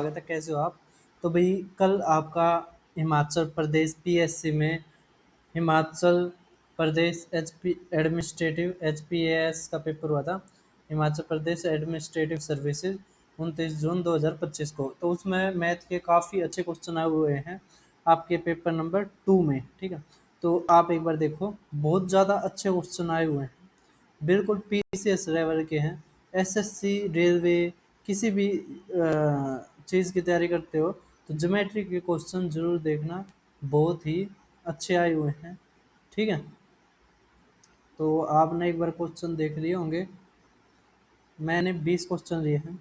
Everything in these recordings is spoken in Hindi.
स्वागत है। कैसे हो आप? तो भाई कल आपका हिमाचल प्रदेश पीएससी में हिमाचल प्रदेश एचपी एडमिनिस्ट्रेटिव एचपीएएस का पेपर हुआ था। हिमाचल प्रदेश एडमिनिस्ट्रेटिव सर्विसेज 29 जून 2025 को। तो उसमें मैथ के काफ़ी अच्छे क्वेश्चन आए हुए हैं आपके पेपर नंबर 2 में। ठीक है, तो आप एक बार देखो, बहुत ज़्यादा अच्छे क्वेश्चन आए हुए हैं, बिल्कुल पीसीएस लेवल के हैं। एसएससी, रेलवे, किसी भी चीज़ की तैयारी करते हो तो ज्योमेट्री के क्वेश्चन जरूर देखना, बहुत ही अच्छे आए हुए हैं। ठीक है, तो आपने एक बार क्वेश्चन देख लिए होंगे। मैंने 20 क्वेश्चन लिए हैं,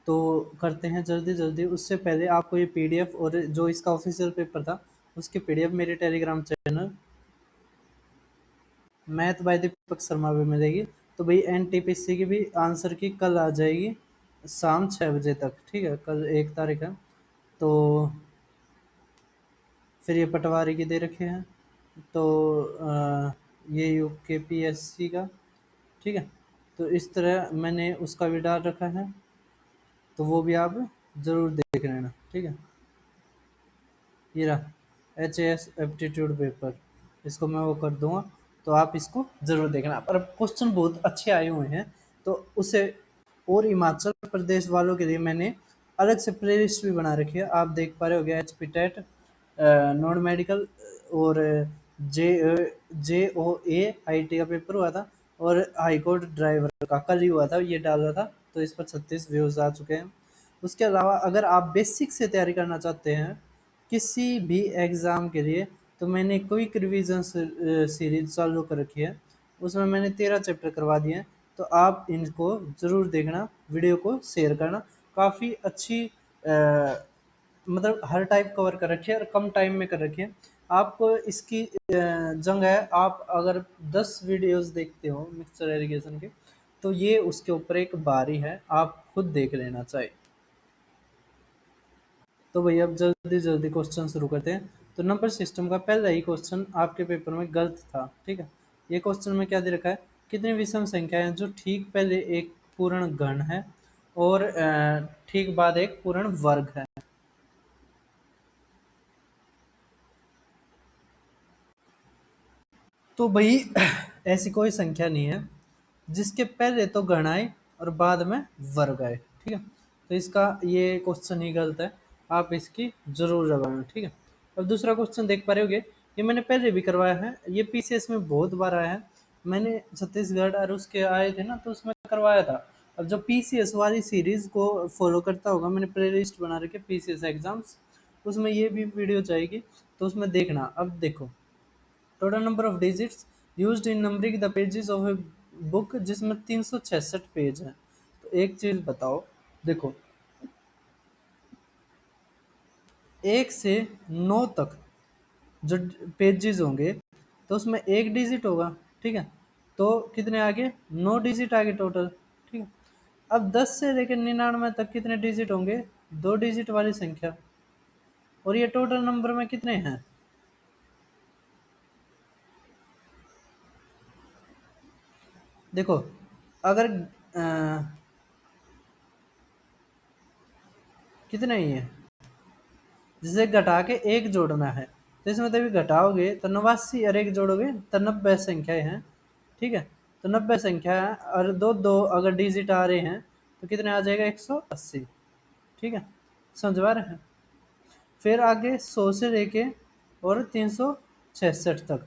तो करते हैं जल्दी जल्दी। उससे पहले आपको ये पीडीएफ और जो इसका ऑफिशियल पेपर था उसकी पीडीएफ मेरे Telegram channel math bye Deepak Sharma पे मिलेगी। तो भाई एनटीपीसी की भी आंसर की कल आ जाएगी शाम 6 बजे तक। ठीक है, कल 1 तारीख है। तो फिर ये पटवारी की दे रखे हैं, तो ये यूके पीएससी का। ठीक है, तो इस तरह मैंने उसका भी डाल रखा है, तो वो भी आप ज़रूर देख लेना। ठीक है, ये रहा एच एप्टीट्यूड पेपर, इसको मैं वो कर दूंगा, तो आप इसको ज़रूर देखना। पर क्वेश्चन बहुत अच्छे आए हुए हैं, तो उसे और हिमाचल प्रदेश वालों के लिए मैंने अलग से प्लेलिस्ट भी बना रखी है। आप देख पा रहे हो, H P TET, non medical और J J O A I T का पेपर हुआ था, और हाई कोर्ट ड्राइवर का कल ही हुआ था, ये डाला था, तो इस पर 36 व्यूज़ आ चुके हैं। उसके अलावा अगर आप बेसिक से तैयारी करना चाहते हैं किसी भी एग्ज़ाम के लिए, तो मैंने क्विक रिवीजन सीरीज चालू कर रखी है। उसमें मैंने 13 चैप्टर करवा दिए हैं, तो आप इनको ज़रूर देखना, वीडियो को शेयर करना। काफ़ी अच्छी मतलब हर टाइप कवर कर रखी है और कम टाइम में कर रखी है। आपको इसकी जंग है, आप अगर 10 वीडियोस देखते हो मिक्सचर एरीगेशन के, तो ये उसके ऊपर एक बारी है, आप खुद देख लेना चाहिए। तो भैया अब जल्दी जल्दी क्वेश्चन शुरू करते हैं। तो नंबर सिस्टम का पहला ही क्वेश्चन आपके पेपर में गलत था। ठीक है, ये क्वेश्चन में क्या दे रखा है, कितनी विषम संख्या है जो ठीक पहले एक पूर्ण घन है और ठीक बाद एक पूर्ण वर्ग है। तो भाई ऐसी कोई संख्या नहीं है जिसके पहले तो घन आए और बाद में वर्ग आए। ठीक है, तो इसका ये क्वेश्चन ही गलत है, आप इसकी जरूर लगाना। ठीक है, अब दूसरा क्वेश्चन देख पा रहे होगे, ये मैंने पहले भी करवाया है, ये पीसीएस में बहुत बार आया है। मैंने छत्तीसगढ़ और उसके आए थे ना, तो उसमें करवाया था। अब जो पीसीएस वाली सीरीज को फॉलो करता होगा, मैंने प्ले लिस्ट बना रखी है पीसीएस एग्जाम्स, उसमें ये भी वीडियो जाएगी, तो उसमें देखना। अब देखो, total number of digits used in numbering the pages of a book, जिसमें 366 पेज हैं। तो एक चीज बताओ, देखो 1 से 9 तक जो पेजेस होंगे, तो उसमें एक डिजिट होगा। ठीक है, तो कितने आगे, 9 डिजिट आगे टोटल। ठीक है, अब 10 से लेकर 99 तक कितने डिजिट होंगे, 2 डिजिट वाली संख्या। और ये टोटल नंबर में कितने हैं, देखो अगर कितने ही है, जिसे घटा के एक जोड़ना है, तो इसमें तभी घटाओगे तो 89 और एक जोड़ोगे तो 90 संख्याएं हैं। ठीक है, तो 90 संख्या है, और दो दो अगर डिजिट आ रहे हैं तो कितने आ जाएगा, 180। ठीक है, समझ पा रहे हैं। फिर आगे 100 से लेके और 366 तक,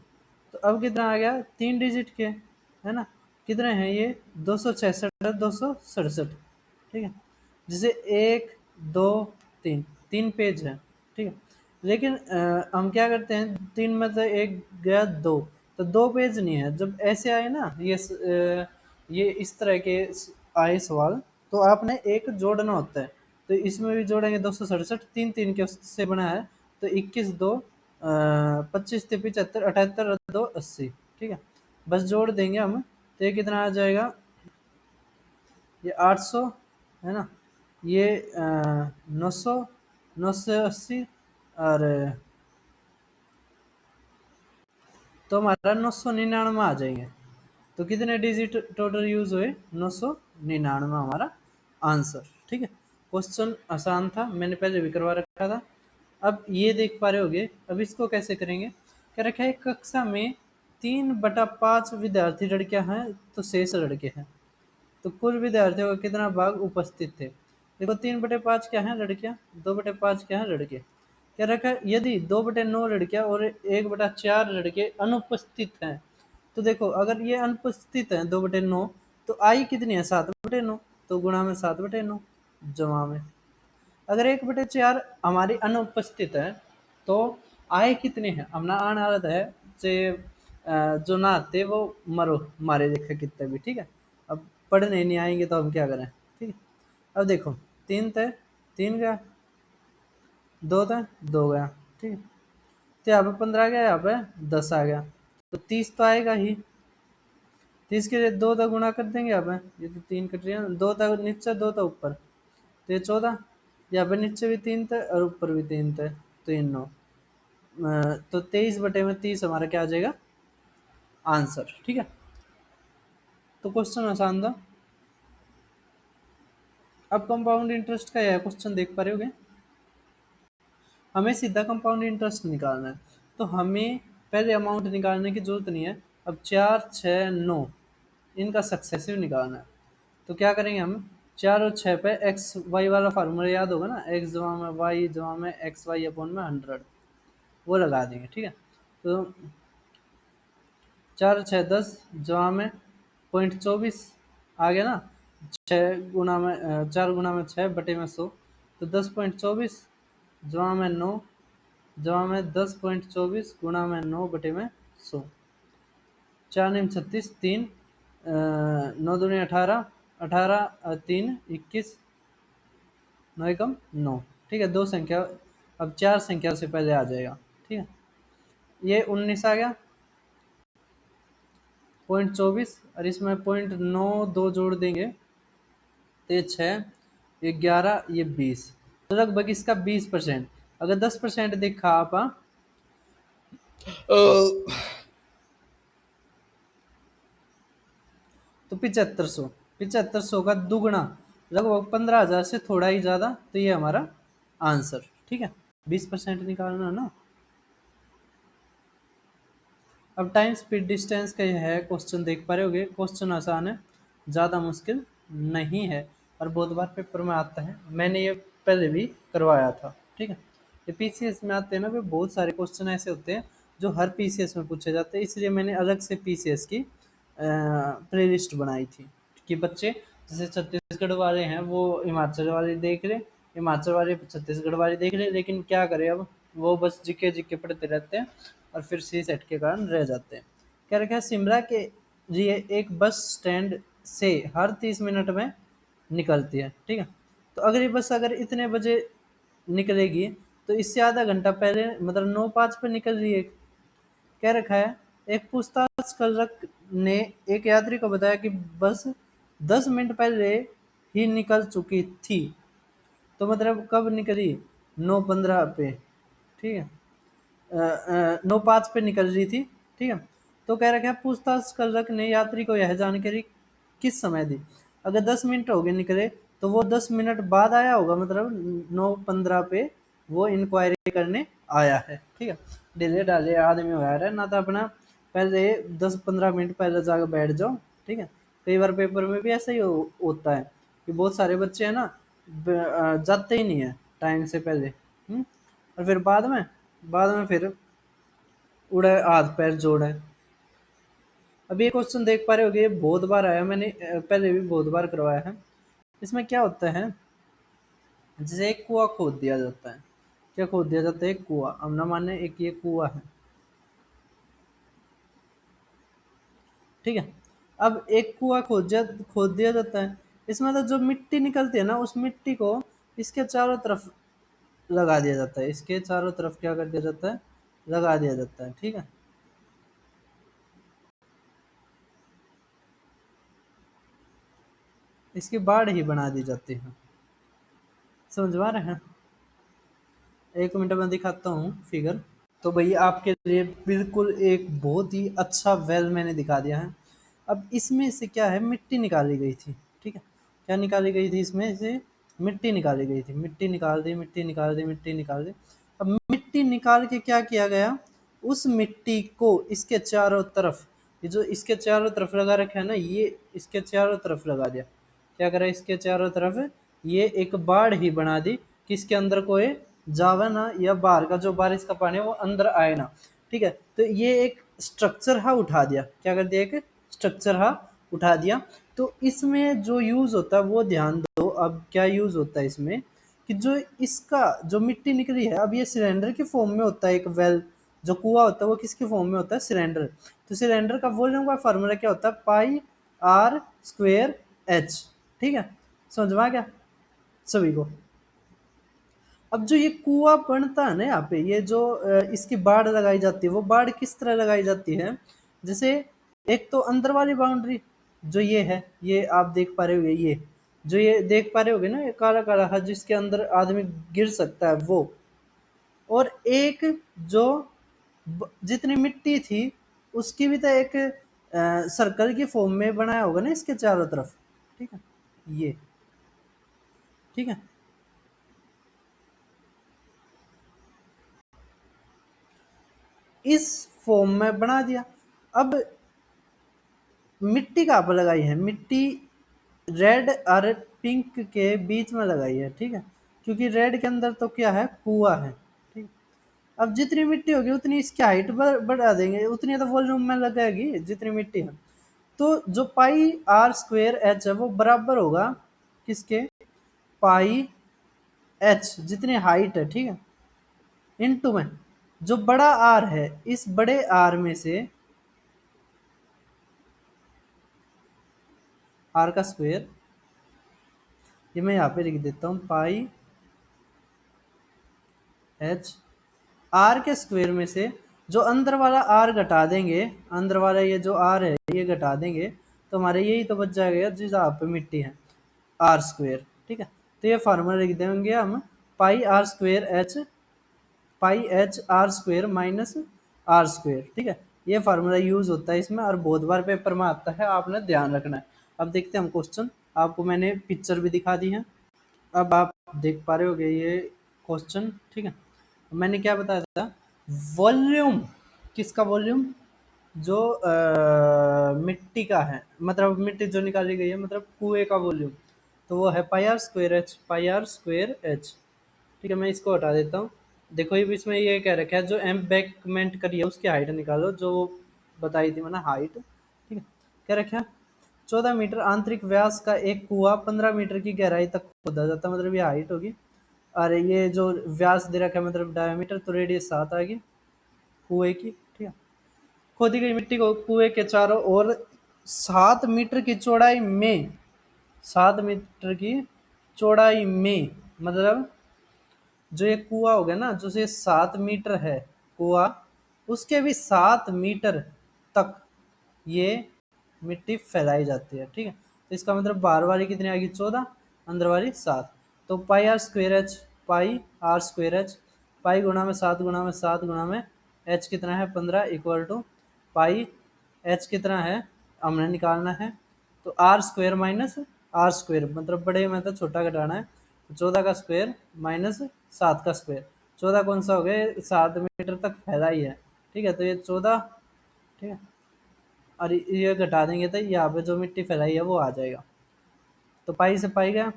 तो अब कितना आ गया, 3 डिजिट के, है ना। कितने हैं ये, 266 और 267। ठीक है, जिसे 1 2 3 तीन पेज है। ठीक है, लेकिन हम क्या करते हैं, 3 में से एक गया 2, तो 2 पेज नहीं है। जब ऐसे आए ना, ये इस तरह के आए सवाल, तो आपने एक जोड़ना होता है। तो इसमें भी जोड़ेंगे, 267 तीन तीन के उससे बना है, तो 21 2 25 से 75 78 और 2 80। ठीक है, बस जोड़ देंगे हम, तो ये कितना आ जाएगा, ये 800, है ना, ये 900, 980, और तो हमारा 999 आ जाएंगे। तो कितने डिजिट टोटल यूज हुए, 999 हमारा आंसर। ठीक है, क्वेश्चन आसान था, मैंने पहले भी करवा रखा था। अब ये देख पा रहे होगे, अब इसको कैसे करेंगे। क्या रखा है, कक्षा में 3/5 विद्यार्थी लड़कियां हैं तो शेष लड़के हैं, तो कुल विद्यार्थियों का कितना भाग उपस्थित थे। देखो 3/5 क्या है लड़कियां, 2/5 क्या है लड़के। क्या रखा है, यदि 2/9 लड़कियां और 1/4 लड़के अनुपस्थित हैं, तो देखो अगर ये अनुपस्थित है 2/9, तो आई कितनी है 7/9, तो गुणा में 7/9 जमा में। अगर 1/4 हमारी अनुपस्थित है तो आए कितने हैं, हमने आने वाला है जे जो ना आते वो मरो मारे देखा कितने भी, ठीक है। अब पढ़ने नहीं आएंगे तो हम क्या करें, ठीक है। अब देखो 3 थे, 3 गया, 2 थे, 2 गया, ठीक है। तो यहाँ पे 15 आ गया, यहाँ पे 10 आ गया, तो 30 तो आएगा ही। 30 के लिए 2 तक गुणा कर देंगे, यहाँ पे ये तो 3 कट रही है, 2 तक नीचे 2 तक ऊपर, तो ये 14। यहाँ पे नीचे भी 3 थे और ऊपर भी 3 थे, तो ये 9, तो 23/30 हमारा क्या आ जाएगा आंसर, ठीक है। तो क्वेश्चन आसान था। अब कंपाउंड इंटरेस्ट का यह क्वेश्चन देख पा रहे होगे, हमें सीधा कंपाउंड इंटरेस्ट निकालना है, तो हमें पहले अमाउंट निकालने की जरूरत नहीं है। अब 4, 6, 9 इनका सक्सेसिव निकालना है, तो क्या करेंगे हम, 4 और 6 पे एक्स वाई वाला फार्मूला याद होगा ना, एक्स जमा में वाई जमा में एक्स वाई अपॉन में 100, वो लगा देंगे, ठीक है। तो 4 6 10 जमा में 0.24 आ गया ना, 4 गुना में 6 बटे में 100, तो 10.24 जमा में 9 जमा में 10.24 गुणा में 9 बटे में 100, 4 9 36, 3 9 दूनी 18, 18 3 21, 9 एकम 9, ठीक है। दो संख्या, अब 4 संख्या से पहले आ जाएगा, ठीक है। ये 19 आ गया, 0.24 और इसमें 0.92 जोड़ देंगे तो ये 6, ये 11, ये 20, तो लगभग इसका 20%। अगर 10% देखा आप तो 7500, 7500 का दुगना लगभग 15,000 से थोड़ा ही ज्यादा, तो ये हमारा आंसर, ठीक है। 20% निकालना ना। अब टाइम स्पीड डिस्टेंस का यह है क्वेश्चन, देख पा रहे होगे, क्वेश्चन आसान है, ज़्यादा मुश्किल नहीं है और बहुत बार पेपर में आता है, मैंने ये पहले भी करवाया था, ठीक है। ये पीसीएस में आते हैं ना, बहुत सारे क्वेश्चन ऐसे होते हैं जो हर पीसीएस में पूछे जाते हैं, इसलिए मैंने अलग से पीसीएस की प्ले लिस्ट बनाई थी कि बच्चे जैसे छत्तीसगढ़ वाले हैं वो हिमाचल वाले देख रहे, हिमाचल वाले छत्तीसगढ़ वाले देख रहे, लेकिन क्या करें अब, वो बस जिके जिके पढ़ते रहते हैं और फिर सी सेट के कारण रह जाते हैं। क्या रखा है, शिमला के लिए एक बस स्टैंड से हर 30 मिनट में निकलती है, ठीक है। तो अगर ये बस अगर इतने बजे निकलेगी तो इससे आधा घंटा पहले मतलब 9:05 पर निकल रही है। क्या रखा है, एक पूछताछ कलरक ने एक यात्री को बताया कि बस 10 मिनट पहले ही निकल चुकी थी, तो मतलब कब निकली, 9:15 पे, ठीक है, 9:05 पे निकल रही थी, ठीक है। तो कह रखा है पूछताछ कलरक ने यात्री को यह जानकारी किस समय दी। अगर 10 मिनट हो गए निकले तो वो 10 मिनट बाद आया होगा, मतलब 9:15 पे वो इंक्वायरी करने आया है, ठीक है। डिले डाले आदमी हो रहा है ना, तो अपना पहले 10-15 मिनट पहले जाकर बैठ जाओ, ठीक है। कई बार पेपर में भी ऐसा ही होता है कि बहुत सारे बच्चे हैं ना जाते ही नहीं है टाइम से पहले, और फिर बाद में फिर उड़ा हाथ पैर जोड़े। अब ये क्वेश्चन देख पा रहे होगे, ये बहुत बार आया, मैंने पहले भी बहुत बार करवाया है। इसमें क्या होता है, जैसे एक कुआं खोद दिया जाता है, क्या खोद दिया जाता है, एक कुआं, अब ना माने एक ये कुआं है, ठीक है। अब एक कुआं खोद दिया जाता है, इसमें तो जो मिट्टी निकलती है ना, उस मिट्टी को इसके चारों तरफ लगा दिया जाता है, इसके चारों तरफ क्या कर दिया जाता है, लगा दिया जाता है, ठीक है। इसकी बाढ़ ही बना दी जाती है, समझ में आ रहे हैं। एक मिनट में दिखाता हूँ फिगर। तो भैया आपके लिए बिल्कुल एक बहुत ही अच्छा वेल मैंने दिखा दिया है। अब इसमें से क्या है, मिट्टी निकाली गई थी, ठीक है। क्या निकाली गई थी इसमें से, मिट्टी निकाली गई थी, मिट्टी निकाल दी, मिट्टी निकाल दी, मिट्टी निकाल दी। अब मिट्टी निकाल के क्या किया गया, उस मिट्टी को इसके चारों तरफ, ये जो इसके चारों तरफ लगा रखा है ना, ये इसके चारों तरफ लगा दिया। क्या करा, इसके चारों तरफ ये एक बाढ़ ही बना दी कि इसके अंदर कोई जावे ना, या बाहर का जो बारिश का पानी है वो अंदर आए ना। ठीक है, तो ये एक स्ट्रक्चर हा उठा दिया। क्या कर दिया, एक स्ट्रक्चर हा उठा दिया। तो इसमें जो यूज होता है वो ध्यान दो। अब क्या यूज होता है इसमें, कि जो इसका जो मिट्टी निकली है, अब ये सिलेंडर के फॉर्म में होता है। एक वेल जो कुआं होता है वो किसके फॉर्म में होता है, सिलेंडर। तो सिलेंडर का वॉल्यूम का फार्मूला क्या होता है, पाई आर स्क्वेयर एच। ठीक है, समझ में आ गया सभी को। अब जो ये कुआं बनता है ना यहाँ पे, ये जो इसकी बाढ़ लगाई जाती है, वो बाढ़ किस तरह लगाई जाती है, जैसे एक तो अंदर वाली बाउंड्री जो ये है, ये आप देख पा रहे होगे, ये जो ये देख पा रहे होगे ना, ये काला काला है जिसके अंदर आदमी गिर सकता है वो। और एक जो जितनी मिट्टी थी उसकी भी तो एक सर्कल की फॉर्म में बनाया होगा ना इसके चारों तरफ। ठीक है, ये ठीक है, इस फॉर्म में बना दिया। अब मिट्टी कहाँ पर लगाई है, मिट्टी रेड और पिंक के बीच में लगाई है। ठीक है, क्योंकि रेड के अंदर तो क्या है, कुआं है। ठीक, अब जितनी मिट्टी होगी उतनी इसकी हाइट बढ़ा देंगे, उतनी तो वॉल्यूम में लगेगी जितनी मिट्टी है। तो जो पाई आर स्क्वेयर एच है वो बराबर होगा किसके, पाई एच जितनी हाइट है, ठीक है, इनटू में जो बड़ा आर है, इस बड़े आर में से आर का स्क्वेयर, ये मैं यहाँ पे लिख देता हूँ, पाई एच आर के स्क्वायर में से जो अंदर वाला आर घटा देंगे, अंदर वाला ये जो आर है ये घटा देंगे, तो हमारे यही तो बच जाएगा जिस यहाँ पे मिट्टी है, आर स्क्वायर। ठीक है, तो ये फार्मूला लिख देंगे हम, pi r square h, pi h r square minus r square. ठीक है, ये फार्मूला यूज होता है इसमें और बहुत बार पेपर में आता है, आपने ध्यान रखना है। अब देखते हैं हम क्वेश्चन, आपको मैंने पिक्चर भी दिखा दी है, अब आप देख पा रहे होगे ये क्वेश्चन। ठीक है, मैंने क्या बताया था, वॉल्यूम, किसका वॉल्यूम, जो मिट्टी का है, मतलब मिट्टी जो निकाली गई है, मतलब कुएं का वॉल्यूम, तो वो है pi r square h, pi r square h. ठीक है, मैं इसको हटा देता हूँ। देखो ये बीच में ये कह रखा है, जो एम्बैंकमेंट करी है उसकी हाइट निकालो, जो बताई थी मैंने हाइट। ठीक है, क्या रखा है, 14 मीटर आंतरिक व्यास का एक कुआं 15 मीटर की गहराई तक खोदा जाता है, मतलब ये हाइट होगी। और ये जो व्यास दे रखा है मतलब डायमीटर, तो रेडियस 7 आ गई कुएं की। ठीक है, खोदी गई मिट्टी को कुएं के चारों ओर 7 मीटर की चौड़ाई में, 7 मीटर की चौड़ाई में, मतलब जो ये कुआं हो गया ना, जो ये 7 मीटर है कुआं, उसके भी 7 मीटर तक ये मिट्टी फैलाई जाती है। ठीक है, तो इसका मतलब बाहर वाली कितनी आएगी, 14, अंदर वाली 7। तो pi r square h, pi r square h, pi गुणा में 7 गुणा में 7 गुणा में एच कितना है 15, इक्वल टू पाई एच कितना है हमने निकालना है, तो R square minus R square, मतलब बड़े में तो छोटा घटाना है, 14 का स्क्वेयर माइनस 7 का स्क्वेयर। 14 कौन सा हो गया, 7 मीटर तक फैला ही है। ठीक है, तो ये 14, ठीक है, और ये घटा देंगे तो यहाँ पे जो मिट्टी फैलाई है वो आ जाएगा। तो पाई से पाई गया।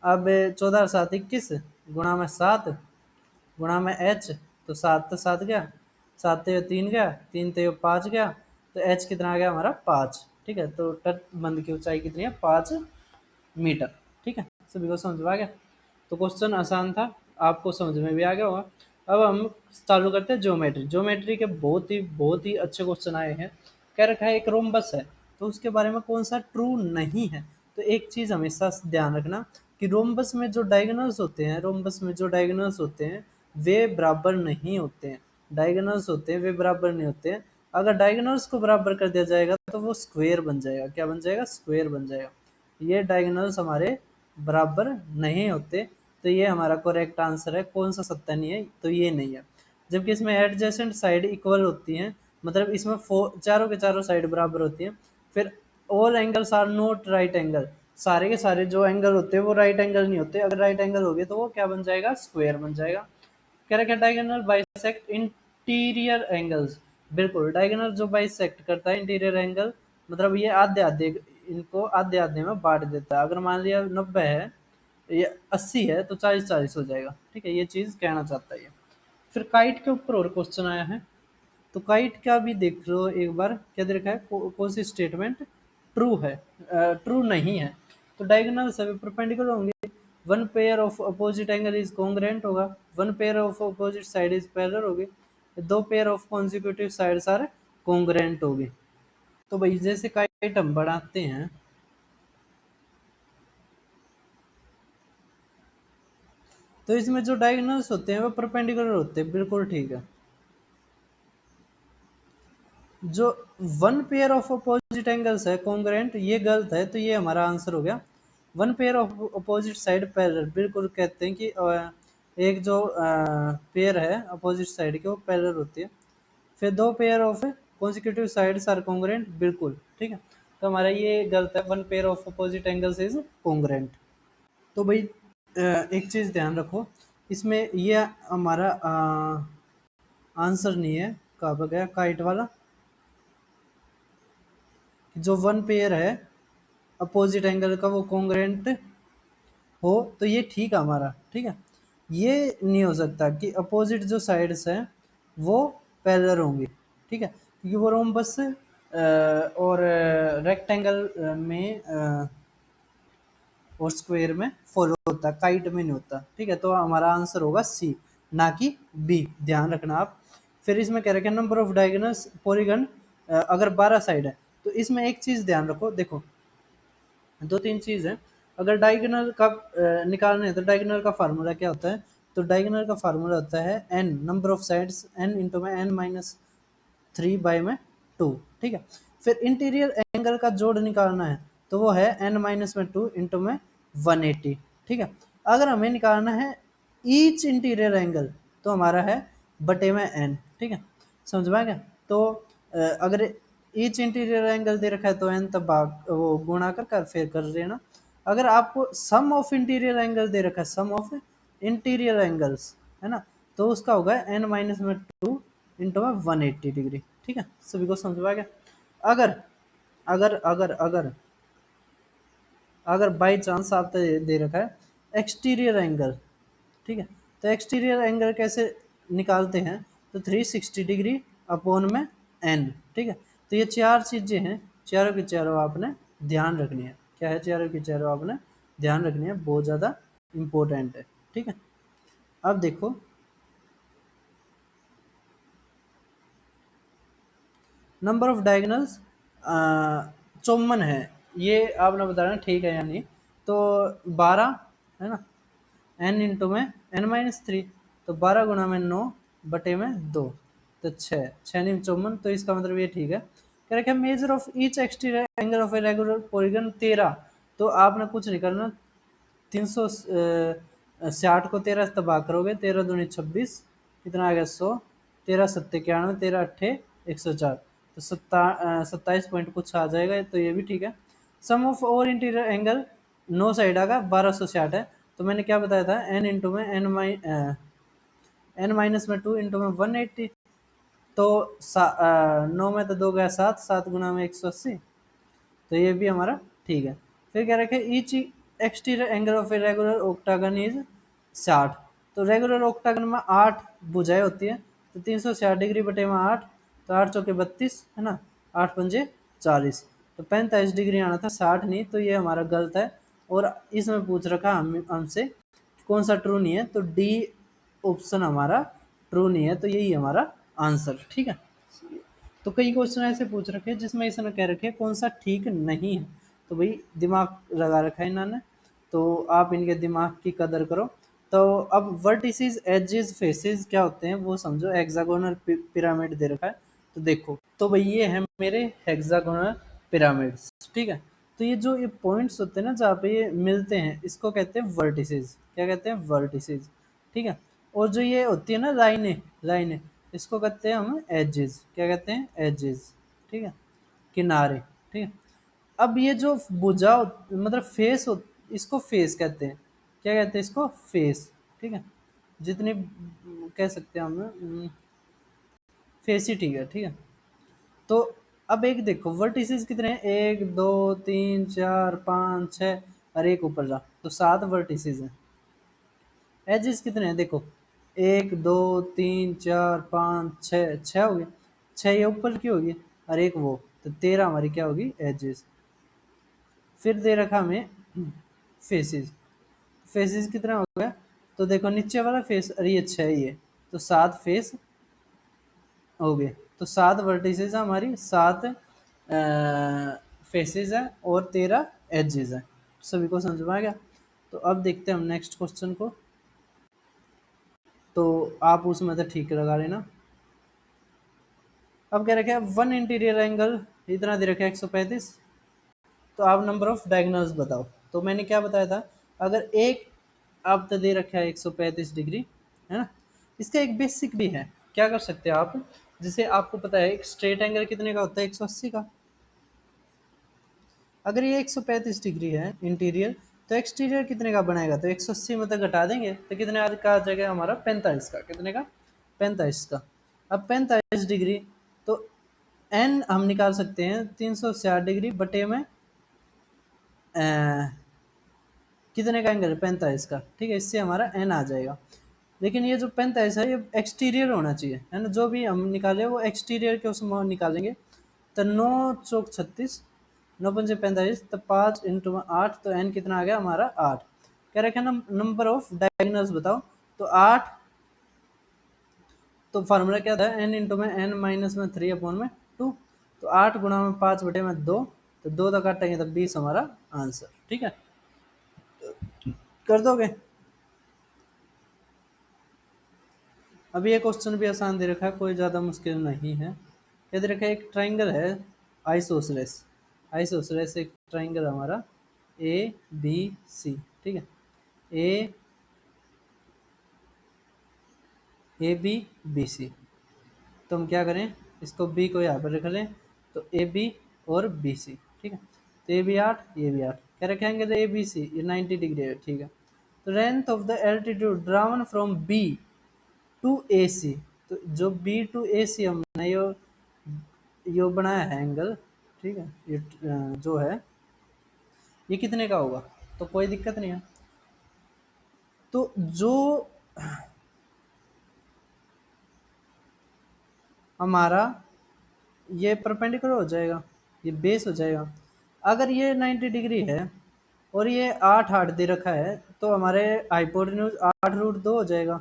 अब 14 7 21 गुणा में 7 गुणा में एच, तो 7 तो 7 गया, 7 तो 3 गया, 3 तो 5 गया, तो एच कितना आ गया हमारा 5। ठीक है, तो तटबंध की ऊंचाई कितनी है, 5 मीटर। ठीक है, सभी को समझ में आ गया। तो क्वेश्चन आसान था, आपको समझ में भी आ गया होगा। अब हम चालू करते हैं ज्योमेट्री। ज्योमेट्री के बहुत ही अच्छे क्वेश्चन आए हैं। कह रखा है एक रोम्बस है, तो उसके बारे में कौन सा ट्रू नहीं है। तो एक चीज़ हमेशा ध्यान रखना कि रोम्बस में जो डायगोनल्स होते हैं, रोम्बस में जो डायगोनल्स होते हैं वे बराबर नहीं होते हैं। डायगोनल्स होते हैं वे बराबर नहीं होते हैं। अगर डायगोनल्स को बराबर कर दिया जाएगा तो वो स्क्वायर बन जाएगा। क्या बन जाएगा, स्क्वायर बन जाएगा। ये डायगोनल्स हमारे बराबर नहीं होते, तो ये हमारा करेक्ट आंसर है। कौन सा सत्ता नहीं है, तो ये नहीं है। जबकि इसमें एडजेसेंट साइड इक्वल होती हैं, मतलब इसमें चारों के चारों साइड बराबर होती हैं। फिर all angles are not right angle, सारे के सारे जो एंगल होते हैं वो राइट एंगल नहीं होते, अगर राइट एंगल हो गए तो वो क्या बन जाएगा, स्क्वायर बन जाएगा। कह रहा है डायगोनल बाइसेक्ट इंटीरियर एंगल्स, बिल्कुल डायगोनल जो बाइसेक्ट करता है इंटीरियर एंगल, मतलब ये आधे आधे, इनको आधे आधे में बांट देता है। अगर मान लिया 90 है, ये 80 है, तो 40-40 हो जाएगा, ठीक है, ये चीज कहना चाहता है ये। फिर काइट के ऊपर और क्वेश्चन आया है, तो काइट का भी देख लो एक बार, क्या दे रखा है, कौन सी स्टेटमेंट ट्रू है, ट्रू नहीं है। तो डायगोनल सभी परपेंडिकुलर होंगे, one pair of opposite angle is congruent होगा, one pair of opposite side is parallel होगी, दो pair of consecutive sides are congruent होगी। तो भाई जैसे काइट हम बढ़ाते हैं, तो इसमें जो डायगोनल्स होते हैं वो परपेंडिकुलर होते हैं, बिल्कुल ठीक है। जो one pair of opposite angles है कॉन्ग्रुएंट, ये गलत है, तो ये हमारा आंसर हो गया। One pair of opposite side parallel, बिल्कुल कहते हैं कि एक जो पेयर है अपोजिट साइड के वो पैरेलल होती है। फिर दो pair of consecutive sides are congruent, बिल्कुल ठीक है, तो हमारा ये गलत है, one pair of opposite angles is congruent. तो भाई एक चीज ध्यान रखो, इसमें ये हमारा आंसर नहीं है, कहाँ पर गया काइट वाला, जो वन पेयर है अपोजिट एंगल का वो कॉन्ग्रुएंट हो, तो ये ठीक है हमारा, ठीक है। ये नहीं हो सकता कि अपोजिट जो साइड्स हैं वो पैरेलल होंगी, ठीक है, क्योंकि वो रोम्बस और रेक्टेंगल में और स्क्वायर में फॉलो होता है, काइट में नहीं होता, ठीक है। तो हमारा आंसर होगा सी, ना कि बी, ध्यान रखना आप। फिर इसमें कह रखे हैं नंबर ऑफ डायगोनल्स पॉलीगन, अगर 12 साइड है, तो इसमें एक चीज ध्यान रखो, देखो दो तीन चीज है, अगर डायगोनल का निकालना है तो डायगोनल का फार्मूला क्या होता है, तो डायगोनल का फार्मूला होता है n number of sides, n into में n माइनस 3 बाई में 2, ठीक है। फिर इंटीरियर एंगल का जोड़ निकालना है, तो वो है n माइनस में 2 इंटू में 180, ठीक है। अगर हमें निकालना है ईच इंटीरियर एंगल, तो हमारा है बटे में n, ठीक है, समझ में आ गया। तो अगर ईच इंटीरियर एंगल दे रखा है तो n तब भाग वो गुणा कर फिर कर लेना। अगर आपको सम ऑफ इंटीरियर एंगल दे रखा है, सम ऑफ इंटीरियर एंगल्स है ना, तो उसका होगा n माइनस में 2 इंटू में 180 डिग्री, ठीक है, सभी को समझ में आ गया। अगर अगर अगर अगर अगर बाई चांस आपको दे रखा है एक्सटीरियर एंगल, ठीक है, तो एक्सटीरियर एंगल कैसे निकालते हैं, तो 360 डिग्री अपॉन में n, ठीक है। तो ये चार चीजें हैं, चारों की चारों आपने ध्यान रखनी है, क्या है, चारों की चारों आपने ध्यान रखनी है, बहुत ज्यादा इंपॉर्टेंट है, ठीक है। अब देखो नंबर ऑफ डायगोनल्स 54 है, ये आपने बताना ठीक है या नहीं। तो 12 है ना, n इंटू में n-3, तो 12 गुणा में 9 बटे में 2, तो 6 6 नहीं 54, तो इसका मतलब ये ठीक है। कह रखे measure of each exterior angle of a regular polygon 13, तो आपने कुछ नहीं करना, 360 को 13 से तबाह करोगे, 13 दूनी 26, कितना आ गया 100, 13 सत्ते 91, 13 अट्ठे 104, तो 27 पॉइंट कुछ आ जाएगा, तो ये भी ठीक है। Sum of over interior angle 9 side आगा 1260 है, तो मैंने क्या बताया था, n इंटू में n माइनस में 2 इंटू में 180, तो 9 में तो 2 गया 7, 7 गुना में 180, तो ये भी हमारा ठीक है। फिर क्या रखे each exterior angle of a regular octagon is 60, तो रेगुलर ऑक्टागन में 8 भुजाएं होती है, तो 360 डिग्री बटे में 8, तो 8 चौके 32 है ना, 8 पंजे 40, तो 45 डिग्री आना था, 60 नहीं, तो ये हमारा गलत है। और इसमें पूछ रखा हमसे कौन सा ट्रू नहीं है, तो डी ऑप्शन हमारा ट्रू नहीं है, तो यही हमारा आंसर, ठीक है। तो कई क्वेश्चन ऐसे पूछ रखे हैं जिसमें इसने कह रखे हैं कौन सा ठीक नहीं है, तो भाई दिमाग लगा रखा है इन्होंने, तो आप इनके दिमाग की कदर करो। तो अब वर्टिसेस एजेस फेसेस क्या होते हैं वो समझो, हेक्सागोनल पिरामिड दे रखा है, तो देखो, तो भाई ये है मेरे हेक्सागोनल पिरामिड्स, ठीक है। तो ये जो ये पॉइंट्स होते हैं ना जहाँ पे ये मिलते हैं, इसको कहते हैं वर्टिसेस, क्या कहते हैं, वर्टिसेस, ठीक है। और जो ये होती है ना लाइनें, लाइनें, इसको कहते हैं हम एजेस, क्या कहते हैं, एजेस, ठीक है, किनारे, ठीक है। अब ये जो भुजा मतलब फेस हो, इसको फेस कहते हैं। क्या कहते हैं इसको? फेस। ठीक है, जितनी कह सकते हैं हम फेस ही ठीक है। ठीक है, तो अब एक देखो वर्टिसेस कितने हैं, 1 2 3 4 5 6 और एक ऊपर जा, तो 7 वर्टिसेस हैं। एजेस कितने हैं देखो, 1 2 3 4 5 6, 6 हो गए। 6 ये ऊपर की होगी और एक वो, तो 13 हमारी क्या होगी? एजेस। फिर दे रखा हमें फेसेस। फेसेस कितना हो गया? तो देखो नीचे वाला फेस, अरे ये 6 ही है, तो 7 फेस हो गए। तो 7 वर्टिसेस हमारी, 7 फेसेस है और 13 एजेस है। सभी को समझ में आ गया? तो अब देखते हैं हम नेक्स्ट क्वेश्चन को। तो आप उसमें तो ठीक लगा लेना। अब क्या रखा है? वन इंटीरियर एंगल इतना दे रखा है 135। तो आप नंबर ऑफ डायगोनल्स बताओ। तो मैंने क्या बताया था, अगर एक आप तो दे रखा है 135 डिग्री, है ना, इसका एक बेसिक भी है। क्या कर सकते हैं आप, जैसे आपको पता है एक स्ट्रेट एंगल कितने का होता है? 180 का। अगर ये 135 डिग्री है इंटीरियर, तो एक्सटीरियर कितने का बनाएगा? तो 180 में तो घटा देंगे, तो कितने का आ जाएगा हमारा? 45 का। कितने का? 45 का। अब 45 डिग्री, तो एन हम निकाल सकते हैं 360 डिग्री बटे में कितने का एंगल? 45 का। ठीक है, इससे हमारा एन आ जाएगा। लेकिन ये जो 45 है ये एक्सटीरियर होना चाहिए, है ना, जो भी हम निकाले वो एक्सटीरियर के उसमें निकालेंगे। तो 9 चौक 36, 9 पंजे 45, तो 5 × 8, तो एन कितना आ गया हमारा? 8। कह रखे ना नंबर ऑफ डायगोनल्स बताओ, तो 8। तो फार्मूला क्या था? एन इंटू में एन माइनस में 3/2। तो 8 गुणा में 5 बटे में 2, तो 2 तक काटेंगे तो 20 हमारा आंसर। ठीक है, कर दोगे? अभी ये क्वेश्चन भी आसान दे रखा है, कोई ज़्यादा मुश्किल नहीं है। ये दे रखा है एक ट्राइंगल है आइसोसेलेस। आइसोसेलेस एक ट्राइंगल हमारा ए बी सी। ठीक है, ए ए बी बी सी। तो हम क्या करें, इसको बी को यहाँ पर रख लें, तो ए बी और बी सी। ठीक है, तो ये भी 8, ये भी 8। क्या रखेंगे? तो ए बी सी ये 90 डिग्री है। ठीक है, तो length of the altitude drawn from B to A C. तो जो बी टू ए सी हमने यो बनाया है एंगल, ठीक है, ये जो है ये कितने का होगा? तो कोई दिक्कत नहीं है। तो जो हमारा ये परपेंडिकुलर हो जाएगा, ये बेस हो जाएगा। अगर ये 90 डिग्री है और ये 8 दे रखा है, तो हमारे हाइपोटेन्यूज 8√2 हो जाएगा।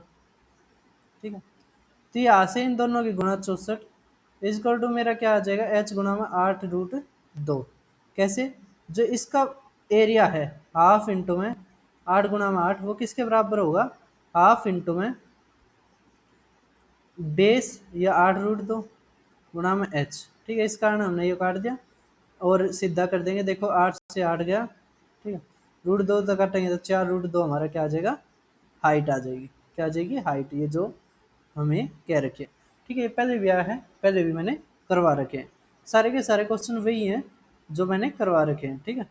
ठीक है, तो यहाँ से इन दोनों की गुणा 64 इजकल टू मेरा क्या आ जाएगा? h गुणा में 8√2। कैसे? जो इसका एरिया है हाफ इंटू में 8 गुणा में 8, वो किसके बराबर होगा? हाफ इंटू में बेस या 8√2 गुणा में h। ठीक है, इस कारण हमने ये काट दिया और सीधा कर देंगे। देखो 8 से 8 गया। ठीक है, √2 तक काटेंगे तो 4√2 हमारा क्या आ जाएगा? हाइट आ जाएगी। क्या आ जाएगी? हाइट। ये जो हमें कह रखे। ठीक है, ये पहले भी आया है, पहले भी मैंने करवा रखे हैं। सारे के सारे क्वेश्चन वही हैं जो मैंने करवा रखे हैं। ठीक है,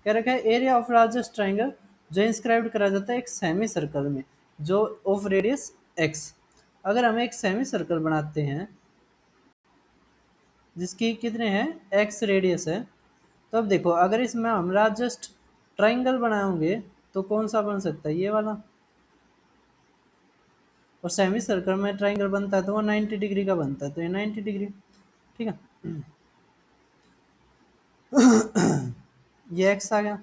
कह रखा है एरिया ऑफ लार्जेस्ट ट्राइंगल जो इंस्क्राइब करा जाता है एक सेमी सर्कल में जो ऑफ रेडियस x। अगर हम एक सेमी सर्कल बनाते हैं जिसकी कितने हैं? x रेडियस है, तो अब देखो अगर इसमें हम लार्जेस्ट ट्राइंगल बनाएंगे तो कौन सा बन सकता है? ये वाला। और सेमी सर्कल में ट्राइंगल बनता है तो वो 90 डिग्री का बनता है, तो ये 90 डिग्री। ठीक है, ये x आ गया।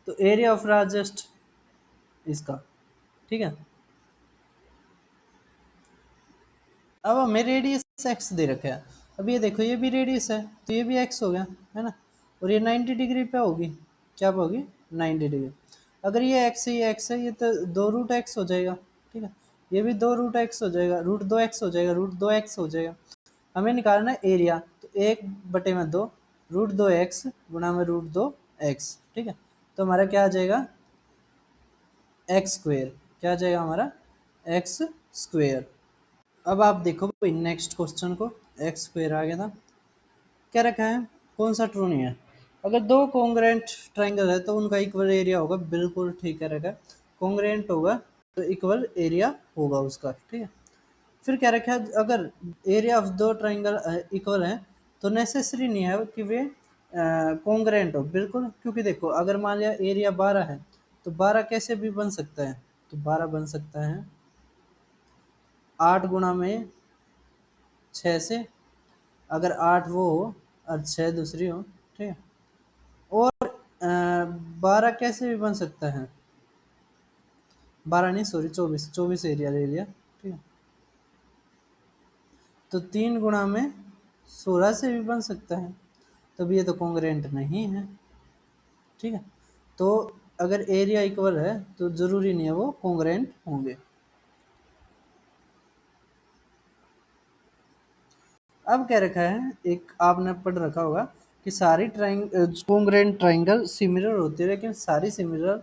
तो एरिया ऑफ लार्जेस्ट इसका। ठीक है, अब हमें रेडियस x दे रखा है। अब ये देखो ये भी रेडियस है, तो ये भी x हो गया, है ना, और ये 90 डिग्री पे होगी। क्या पे होगी? 90 डिग्री। अगर ये x है, ये x है, ये तो 2√x हो जाएगा। ठीक है, ये भी 2√x हो जाएगा, √2x हो जाएगा, √2x हो जाएगा। हमें निकालना है एरिया, तो 1/2 √2x गुणा में √2x। ठीक है, तो हमारा क्या आ जाएगा? x square. क्या आ जाएगा हमारा? x square. अब आप देखो भाई नेक्स्ट क्वेश्चन को, एक्स स्क्वायर आ गया था, क्या रखा है, कौन सा ट्रू नहीं है। अगर दो कॉन्ग्रुएंट ट्राइंगल है तो उनका इक्वल एरिया होगा, बिल्कुल ठीक है रखा है, कॉन्ग्रुएंट होगा तो इक्वल एरिया होगा उसका, ठीक है। फिर क्या रखा है, अगर एरिया ऑफ दो ट्राइंगल इक्वल है तो नेसेसरी नहीं है कि वे कॉन्ग्रुएंट हो, बिल्कुल, क्योंकि देखो अगर मान लिया एरिया 12 है तो 12 कैसे भी बन सकता है, तो 12 बन सकता है 8 गुणा में 6 से, अगर 8 वो हो और 6 दूसरी हो, ठीक है। और 12 कैसे भी बन सकता है, 12 नहीं सॉरी 24, 24 एरिया ले लिया, ठीक है। तो 3 गुणा में 16 से भी बन सकता है, तब ये तो कॉन्ग्रुएंट नहीं है, ठीक है। तो अगर एरिया इक्वल है तो जरूरी नहीं है वो कॉन्ग्रुएंट होंगे। अब क्या रखा है, एक आपने पढ़ रखा होगा कि सारी कॉन्ग्रुएंट ट्राइंगल सिमिलर होती है, लेकिन सारी सिमिलर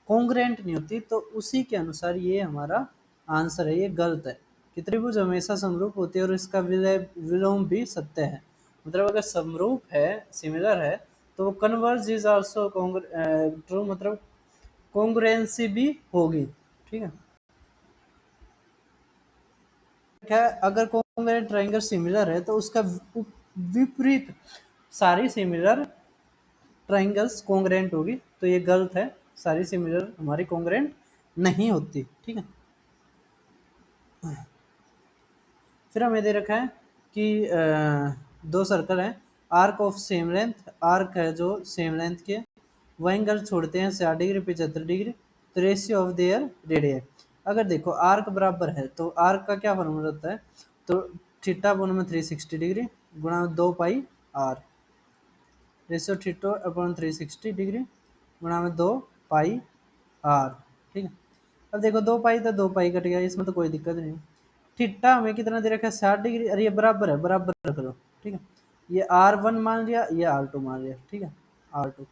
कॉन्ग्रुएंट नहीं होती, तो उसी के अनुसार ये हमारा आंसर है, ये गलत है कि त्रिभुज हमेशा समरूप होती है और इसका विलोम भी सत्य है। मतलब अगर समरूप है, सिमिलर है, तो वो कन्वर्ज इज आल्सो ट्रू, मतलब कॉन्ग्रुएंसी भी होगी, ठीक है। क्या अगर कॉन्ग्रुएंट ट्राइंगल सिमिलर है तो उसका विपरीत सारी सिमिलर ट्राइंगल्स कॉन्ग्रुएंट होगी, तो ये गलत है, सारी सिमिलर हमारी कॉन्ग्रुएंट नहीं होती, ठीक है। फिर हमें दे रखा है कि दो सर्कल हैं, arc of same length, arc है जो सेम लेंथ के, वो एंगल छोड़ते हैं 60 डिग्री 75 डिग्री, तो रेशियो ऑफ देयर रेडियस। अगर देखो आर्क बराबर है तो आर्क का क्या फॉर्मूला होता है, तो थीटा गुणा में 360 डिग्री गुणा में 2 pi r, ratio theta upon 360 degree गुणा में 2 पाई आर, ठीक है। अब देखो 2 पाई तो 2 पाई कट गया, इसमें तो कोई दिक्कत नहीं। थीटा हमें कितना दे रखा है 60 डिग्री, अरे ये बराबर है, बराबर रख लो, ठीक है। ये R1 मान लिया, ये R2 मान लिया, ठीक है, R2,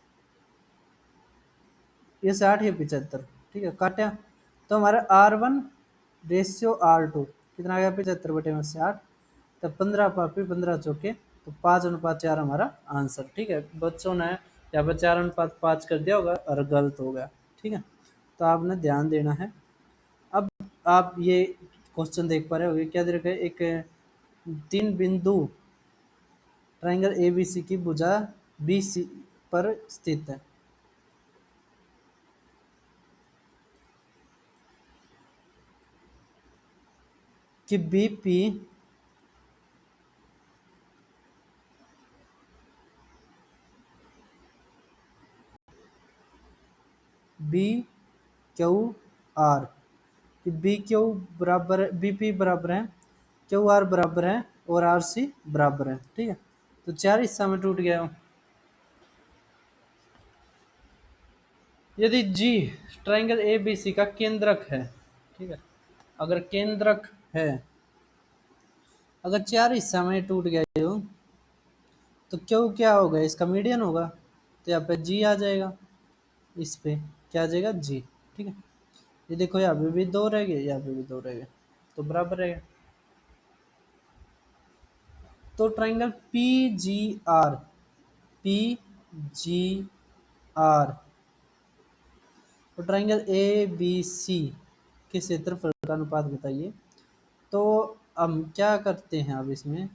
ये 60 ये 75, ठीक है, काटा तो हमारा R1 रेशियो R2 कितना आ गया 75 बटे में 60, तो 15 पापी 15 चौके, तो 5:4 हमारा आंसर, ठीक है। बच्चों ने यहाँ पर 4:5 कर दिया होगा और गलत हो गया, ठीक है, तो आपने ध्यान देना है। अब आप ये क्वेश्चन देख पा रहे होगे, क्या दे रखा है, एक 3 बिंदु ट्राइंगल एबीसी की भुजा बीसी पर स्थित है, कि बीपी बी क्यू आर, कि बी क्यू बराबर है, बीपी बराबर है, क्यू आर बराबर है और आर सी बराबर है, ठीक है। तो 4 हिस्सा में टूट गया। यदि जी ट्राइंगल ए बी सी का केंद्रक है, ठीक है, अगर केंद्रक है, अगर 4 हिस्सा में टूट गया हो तो क्यू क्या होगा, इसका मीडियन होगा, तो यहाँ पे जी आ जाएगा, इस पे क्या आ जाएगा जी, ठीक है। ये देखो यहाँ पे भी 2 रह गए, यहाँ पे भी 2 रह गए, तो बराबर रहेगा। तो triangle P G R, P G R, तो ट्राइंगल ए बी सी के क्षेत्रफल का अनुपात बताइए। तो हम क्या करते हैं, अब इसमें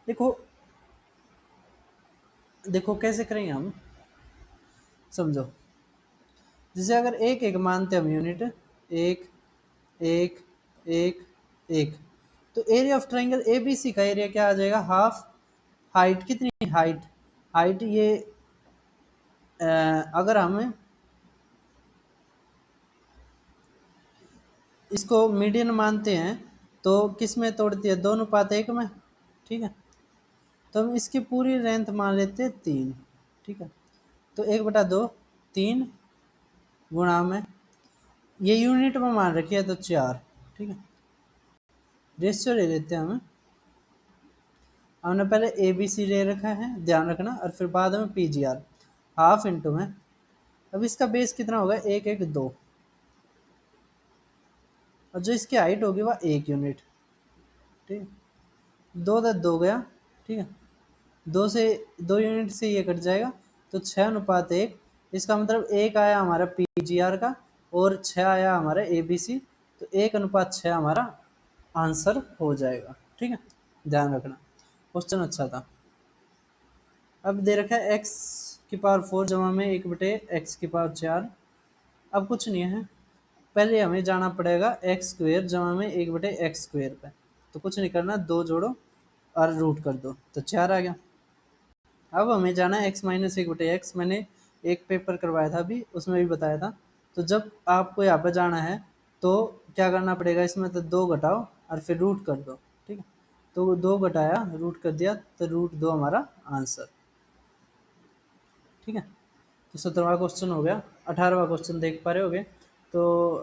देखो, देखो कैसे करेंगे हम, समझो। जैसे अगर एक एक मानते हम यूनिट, एक एक एक एक, तो एरिया ऑफ ट्राइंगल एबीसी का एरिया क्या आ जाएगा, हाफ हाइट, कितनी हाइट, हाइट ये अगर हम इसको मीडियन मानते हैं तो किस में तोड़ती है, 2:1 में, ठीक है। तो हम इसकी पूरी लेंथ मान लेते हैं 3, ठीक है। तो 1/2 3 गुणा में, ये यूनिट में मान रखी है तो 4, ठीक है। रेशियो ले लेते हैं हम, हमने पहले ए बी सी ले रखा है, ध्यान रखना, और फिर बाद में P G R, half into में, अब इसका बेस कितना होगा 1 1 2, और जो इसकी हाइट होगी वह 1 यूनिट। ठीक है, 2 गया। ठीक है, 2 यूनिट से ये कट जाएगा, तो 6:1। इसका मतलब 1 आया हमारा PGR का और 6 आया हमारा ABC। तो 1:6 हमारा आंसर हो जाएगा। ठीक है, ध्यान रखना, क्वेश्चन अच्छा था। अब दे रखा है x⁴ जमा में 1/x⁴। अब कुछ नहीं है, पहले हमें जाना पड़ेगा x² जमा में 1/x² पे। तो कुछ नहीं करना, 2 जोड़ो और रूट कर दो, तो 4 आ गया। अब हमें जाना है x - 1/x। मैंने एक पेपर करवाया था अभी, उसमें भी बताया था। तो जब आपको यहाँ पे जाना है तो क्या करना पड़ेगा, इसमें तो 2 घटाओ और फिर रूट कर दो। ठीक है, तो 2 घटाया, रूट कर दिया, तो √2 हमारा आंसर। ठीक है, तो 17वां क्वेश्चन हो गया। 18वां क्वेश्चन देख पा रहे होगे, तो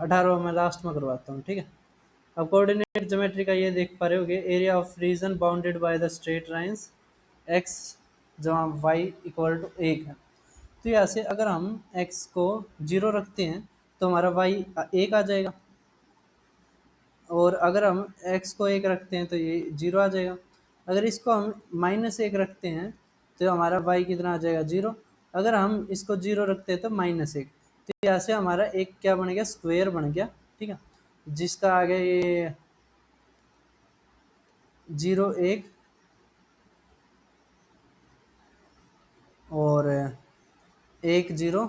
18वां मैं लास्ट में करवाता हूँ। ठीक है, अब कोऑर्डिनेट ज्योमेट्री का ये देख पा रहे होगे, area of reason bounded by the straight lines x जमा y = 1 है। तो यहाँ से अगर हम x को 0 रखते हैं तो हमारा y 1 आ जाएगा, और अगर हम x को 1 रखते हैं तो ये 0 आ जाएगा। अगर इसको हम -1 रखते हैं तो हमारा y कितना आ जाएगा, 0। अगर हम इसको 0 रखते हैं तो -1, तो यहाँ से हमारा एक क्या बन गया, स्क्वायर बन गया। ठीक है, जिसका आ गया ये 0 1 और 1 0,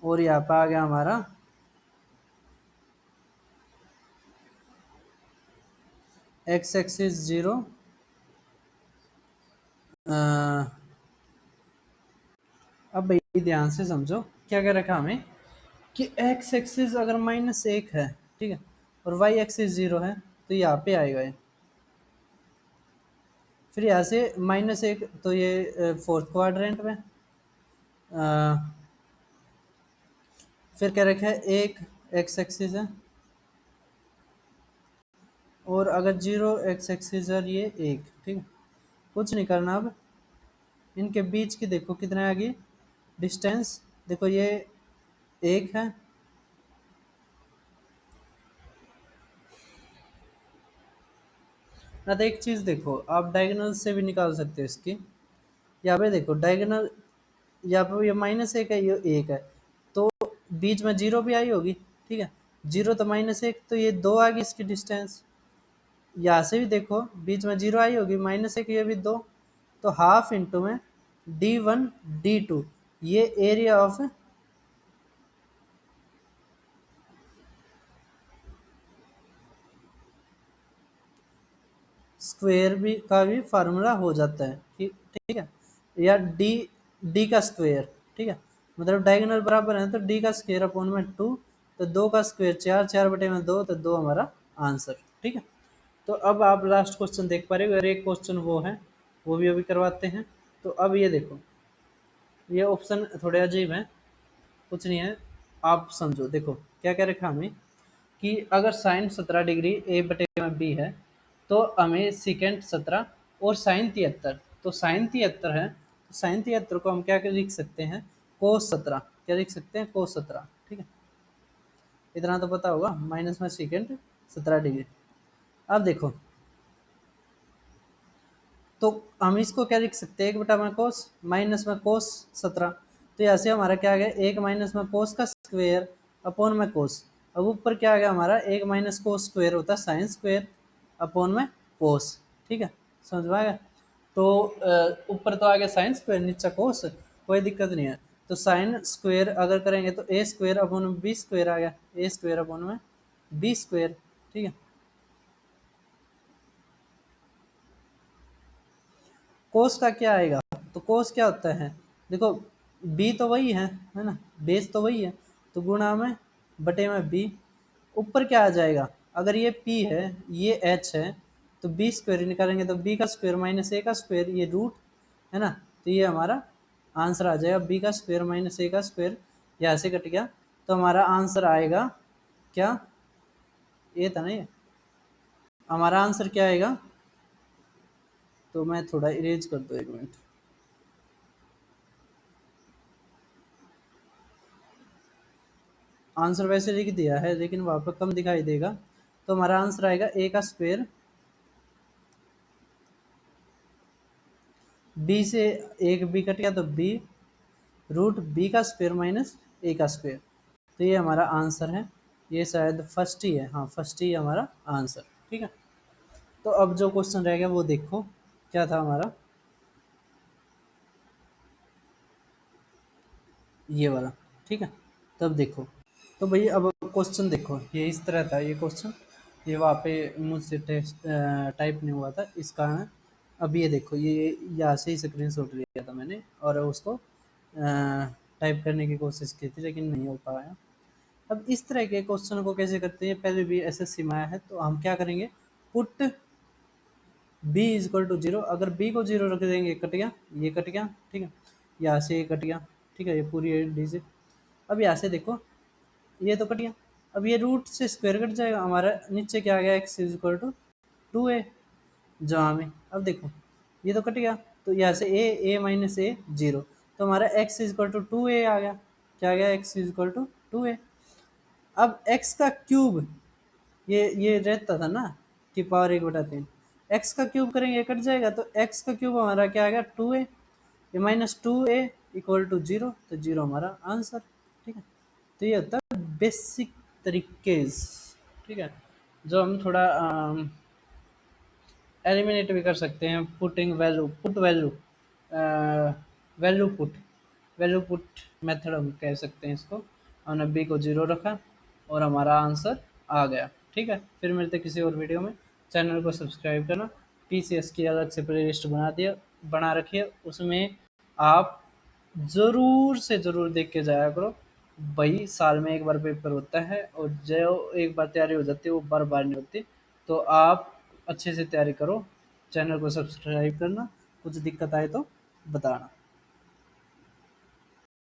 और यहाँ पे आ गया हमारा x एक्सिस 0। अब भाई ध्यान से समझो क्या क्या रखा हमें, कि x एक्सिस अगर -1 है, ठीक है, और y एक्सिस 0 है, तो यहाँ पे आएगा ये। फिर यहाँ से -1, तो ये 4th क्वाड्रेंट में। फिर क्या रखा है, एक x एक्सिस है, और अगर 0 x एक्सिस है, ये 1। ठीक है, कुछ नहीं करना। अब इनके बीच की देखो कितना आ गई डिस्टेंस, देखो ये 1 है। ना तो एक चीज़ देखो, आप डायगोनल से भी निकाल सकते हो इसकी। यहाँ पे देखो डायगोनल, यहाँ पे ये -1 है, ये 1 है, तो बीच में 0 भी आई होगी। ठीक है, 0 तो -1, तो ये 2 आ गई इसकी डिस्टेंस। यहाँ से भी देखो बीच में 0 आई होगी, -1, ये भी 2, तो हाफ इंटू में d1 d2, ये एरिया ऑफ स्क्वायर भी का भी फार्मूला हो जाता है। ठीक है, या डी का स्क्वायर। ठीक है, मतलब डायगोनल बराबर है तो डी का स्क्वायर अपॉन में 2, तो 2 का स्क्वायर 4, 4/2, तो 2 हमारा आंसर। ठीक है, तो अब आप लास्ट क्वेश्चन देख पा रहे हो, और एक क्वेश्चन वो है, वो भी अभी करवाते हैं। तो अब ये देखो, ये ऑप्शन थोड़े अजीब हैं, कुछ नहीं है, आप समझो। देखो क्या क्या रखा हमें, कि अगर साइन 17 डिग्री A/B है, तो हमें सेकेंड 17 और साइन 73। तो साइन 73 है, तो साइन 73 को हम क्या लिख सकते हैं, कोस 17। क्या लिख सकते हैं, कोस 17। ठीक है, इतना तो पता होगा, माइनस में सेकेंड 17 डिग्री। अब देखो, तो हम इसको क्या लिख सकते हैं, 1 में कोस माइनस में कोस 17। तो यहाँ से हमारा क्या आ गया, 1 माइनस में कोस का स्क्वायर अपॉन में कोस। अब ऊपर क्या आ गया हमारा, 1 माइनस कोस स्क्वायर होता है साइन स्क्वायर अपॉन में कोस। ठीक है, समझ में आ गया। तो ऊपर तो आ गया साइन स्क्वायर, नीचे कोस, कोई दिक्कत नहीं है। तो साइन स्क्वायर अगर करेंगे तो A² अपॉन में B² आ गया, A² अपॉन में B²। ठीक है, कोस का क्या आएगा, तो कोस क्या होता है, देखो बी तो वही है ना, बेस तो वही है, तो गुणा में बटे में बी। ऊपर क्या आ जाएगा, अगर ये पी है, ये एच है, तो B² निकालेंगे तो बी का स्क्वायर माइनस ए का स्क्वायर, ये रूट है ना, तो ये हमारा आंसर आ जाएगा, बी का स्क्वायर माइनस ए का स्क्वायर। यहाँ से कट गया, तो हमारा आंसर आएगा क्या, ये था ना, ये हमारा आंसर क्या आएगा। तो मैं थोड़ा इरेज कर दो, 1 मिनट। आंसर वैसे लिख दिया है लेकिन वहाँ पर कम दिखाई देगा, तो हमारा आंसर आएगा ए का स्क्वायर, बी से एक बी कट गया तो बी, रूट बी का स्क्वायर माइनस ए का स्क्वायर। तो ये हमारा आंसर है, ये शायद फर्स्ट ही है, हाँ फर्स्ट ही हमारा आंसर। ठीक है, तो अब जो क्वेश्चन रह गया वो देखो क्या था हमारा, ये वाला। ठीक है, तब देखो, तो भैया अब क्वेश्चन देखो, ये इस तरह था ये क्वेश्चन, ये वहाँ पे मुझसे टेस्ट टाइप नहीं हुआ था इस कारण। अब ये देखो, ये यहाँ से ही स्क्रीनशॉट लिया था मैंने और उसको टाइप करने की कोशिश की थी लेकिन नहीं हो पाया। अब इस तरह के क्वेश्चन को कैसे करते हैं, पहले भी एसएससी में आया है, तो हम क्या करेंगे, put B is equal to zero. अगर बी को जीरो रख देंगे, कट गया, ये कट गया, ठीक है, यहाँ से ये कट गया, ठीक है, ये पूरी डिजिट। अब यहाँ से देखो, ये तो कट गया, अब ये रूट से स्क्वायर कट जाएगा, हमारा नीचे क्या आ गया, x is equal to 2a, जहाँ में अब देखो ये तो कट गया, तो यहाँ से ए माइनस ए जीरो, तो हमारा X is equal to 2a आ गया, क्या आ गया, x is equal to 2a। अब एक्स का क्यूब, ये रहता था ना कि पावर 1/3, एक्स का क्यूब करेंगे कट जाएगा, तो एक्स का क्यूब हमारा क्या आ गया, 2a, ये minus 2a equal to zero, तो जीरो हमारा आंसर। ठीक है, तो ये होता है बेसिक तरीके, ठीक है, जो हम थोड़ा एलिमिनेट भी कर सकते हैं, putting value, put value, value put, value put method हम कह सकते हैं इसको। हमने बी को जीरो रखा और हमारा आंसर आ गया। ठीक है, फिर मिलते किसी और वीडियो में, चैनल को सब्सक्राइब करना, पीसीएस की अलग से प्लेलिस्ट बना रखिए, उसमें आप ज़रूर से ज़रूर देख के जाया करो भाई, साल में एक बार पेपर होता है और जो एक बार तैयारी हो जाती है वो बार बार नहीं होती, तो आप अच्छे से तैयारी करो, चैनल को सब्सक्राइब करना, कुछ दिक्कत आए तो बताना।